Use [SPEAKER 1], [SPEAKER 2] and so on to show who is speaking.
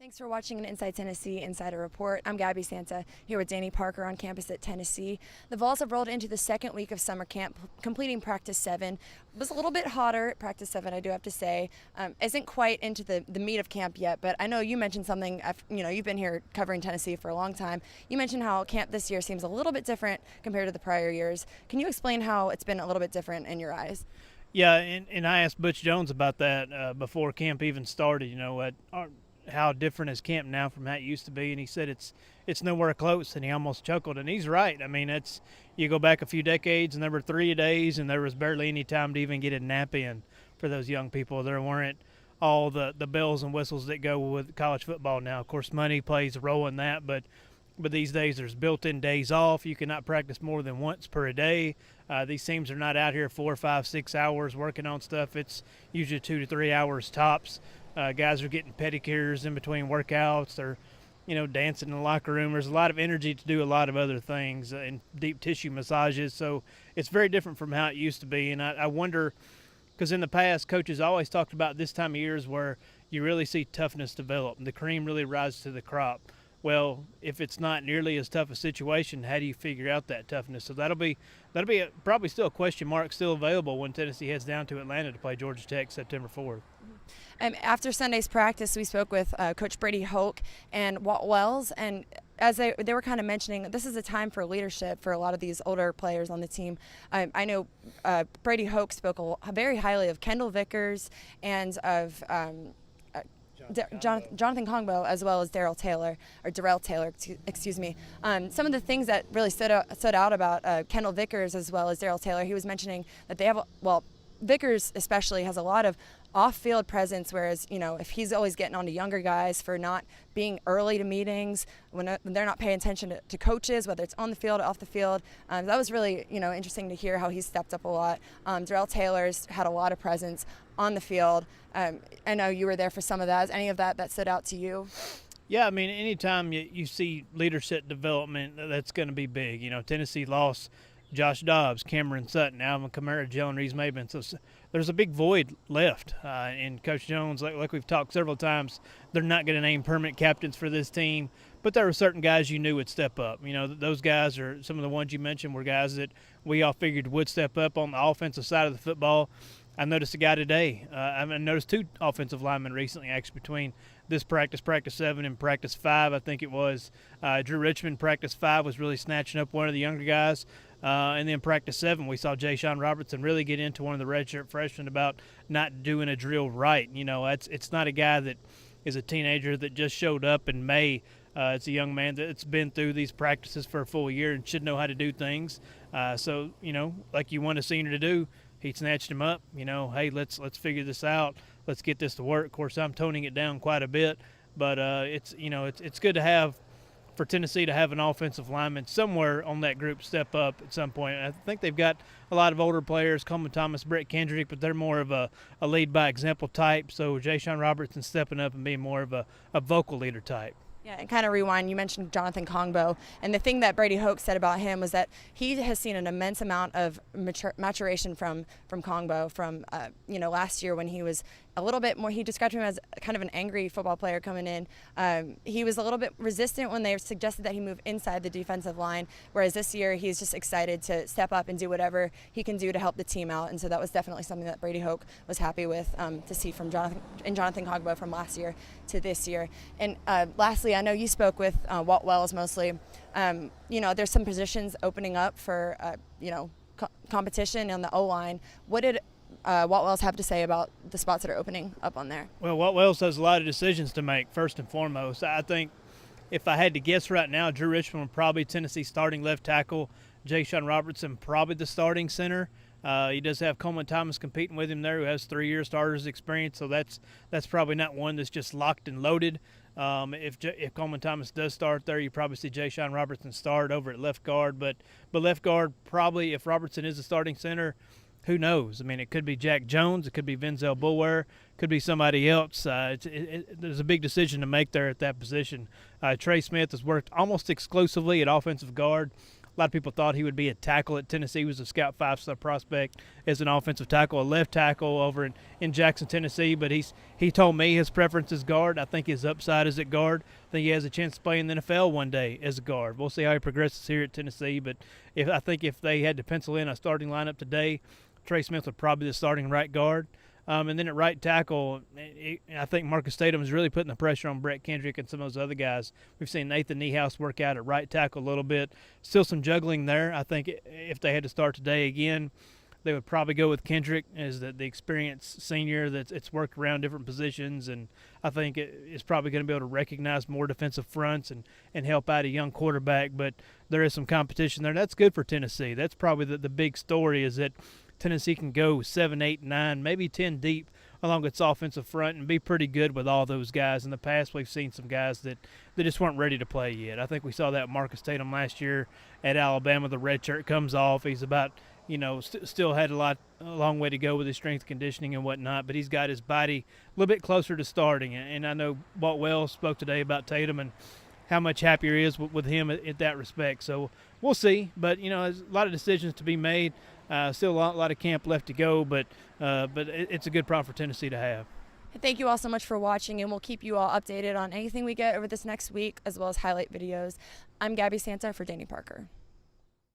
[SPEAKER 1] Thanks for watching an Inside Tennessee Insider Report. I'm Gabby Santa, here with Danny Parker on campus at Tennessee. The Vols have rolled into the second week of summer camp, completing practice 7. It was a little bit hotter at practice 7, I do have to say. Isn't quite into the meat of camp yet, but I know you mentioned something, you've been here covering Tennessee for a long time. You mentioned how camp this year seems a little bit different compared to the prior years. Can you explain how it's been a little bit different in your eyes?
[SPEAKER 2] Yeah, and I asked Butch Jones about that before camp even started, how different is camp now from how it used to be, and he said it's nowhere close, and he almost chuckled, and he's right. I mean, you go back a few decades and there were 3 days and there was barely any time to even get a nap in for those young people. There weren't all the bells and whistles that go with college football now. Of course, money plays a role in that, but these days there's built-in days off. You cannot practice more than once per day. These teams are not out here 4, 5, 6 hours working on stuff. It's usually 2 to 3 hours tops. Guys are getting pedicures in between workouts. They're, dancing in the locker room. There's a lot of energy to do a lot of other things and deep tissue massages. So it's very different from how it used to be. And I wonder, because in the past, coaches always talked about this time of year is where you really see toughness develop. The cream really rises to the crop. Well, if it's not nearly as tough a situation, how do you figure out that toughness? So that'll be probably still a question mark, still available when Tennessee heads down to Atlanta to play Georgia Tech September 4th.
[SPEAKER 1] After Sunday's practice, we spoke with Coach Brady Hoke and Walt Wells, and as they were kind of mentioning, this is a time for leadership for a lot of these older players on the team. I know Brady Hoke spoke very highly of Kendall Vickers and of Jonathan Kongbo, as well as Darrell Taylor, excuse me. Some of the things that really stood out about Kendall Vickers as well as Darrell Taylor, he was mentioning that they have, Vickers especially has a lot of off-field presence, whereas, if he's always getting on to younger guys for not being early to meetings, when they're not paying attention to coaches, whether it's on the field or off the field, that was really, interesting to hear how he stepped up a lot. Darrell Taylor's had a lot of presence on the field. I know you were there for some of that. Is any of that stood out to you?
[SPEAKER 2] Yeah, I mean, anytime you see leadership development, that's going to be big. Tennessee lost Josh Dobbs, Cameron Sutton, Alvin Kamara, Jalen Reeves-Maybin. So there's a big void left. And Coach Jones, like we've talked several times, they're not going to name permanent captains for this team. But there were certain guys you knew would step up. Those guys are some of the ones you mentioned were guys that we all figured would step up on the offensive side of the football. I noticed a guy today. I noticed 2 offensive linemen recently, actually, between this practice 7, and practice 5, I think it was. Drew Richmond, practice 5, was really snatching up one of the younger guys. And then practice 7, we saw Ja'Shawn Robertson really get into one of the redshirt freshmen about not doing a drill right. It's not a guy that is a teenager that just showed up in May. It's a young man that's been through these practices for a full year and should know how to do things. So, like you want a senior to do, he snatched him up. Hey, let's figure this out. Let's get this to work. Of course, I'm toning it down quite a bit, but it's good to have, for Tennessee to have an offensive lineman somewhere on that group step up at some point. I think they've got a lot of older players, Coleman Thomas, Brett Kendrick, but they're more of a lead by example type. So Ja'Shawn Robertson stepping up and being more of a vocal leader type.
[SPEAKER 1] Yeah, and kind of rewind, you mentioned Jonathan Kongbo, and the thing that Brady Hoke said about him was that he has seen an immense amount of maturation from Kongbo from last year when he was a little bit more. He described him as kind of an angry football player coming in. He was a little bit resistant when they suggested that he move inside the defensive line, whereas this year he's just excited to step up and do whatever he can do to help the team out, and so that was definitely something that Brady Hoke was happy with to see from Jonathan Kongbo from last year to this year. And lastly, I know you spoke with Walt Wells mostly. There's some positions opening up for competition on the O-line. What did Walt Wells have to say about the spots that are opening up on there?
[SPEAKER 2] Well, Walt Wells has a lot of decisions to make, first and foremost. I think if I had to guess right now, Drew Richmond would probably Tennessee starting left tackle, Ja'Shawn Robertson probably the starting center. He does have Coleman Thomas competing with him there, who has 3 years starters experience, so that's probably not one that's just locked and loaded. If Coleman Thomas does start there, you probably see Ja'Shawn Robertson start over at left guard, but left guard probably, if Robertson is the starting center, who knows? I mean, it could be Jack Jones, it could be Venzel Bulwer, could be somebody else. There's a big decision to make there at that position. Trey Smith has worked almost exclusively at offensive guard lot of people thought he would be a tackle at Tennessee. He was a scout 5-star prospect as an offensive tackle, a left tackle over in Jackson, Tennessee. But he told me his preference is guard. I think his upside is at guard. I think he has a chance to play in the NFL one day as a guard. We'll see how he progresses here at Tennessee. But I think if they had to pencil in a starting lineup today, Trey Smith would probably be the starting right guard. And then at right tackle, I think Marcus Tatum is really putting the pressure on Brett Kendrick and some of those other guys. We've seen Nathan Niehaus work out at right tackle a little bit. Still some juggling there. I think if they had to start today again, they would probably go with Kendrick as the experienced senior that's worked around different positions. And I think it's probably going to be able to recognize more defensive fronts and help out a young quarterback. But there is some competition there. That's good for Tennessee. That's probably the big story, is that Tennessee can go 7, 8, 9, maybe 10 deep along its offensive front and be pretty good with all those guys. In the past, we've seen some guys that just weren't ready to play yet. I think we saw that with Marcus Tatum last year at Alabama. The red shirt comes off. He's about, still had a long way to go with his strength conditioning and whatnot, but he's got his body a little bit closer to starting. And I know Walt Wells spoke today about Tatum and how much happier he is with him at that respect. So we'll see. But, there's a lot of decisions to be made. Still a lot of camp left to go, but it's a good problem for Tennessee to have.
[SPEAKER 1] Thank you all so much for watching, and we'll keep you all updated on anything we get over this next week, as well as highlight videos. I'm Gabby Santa for Danny Parker.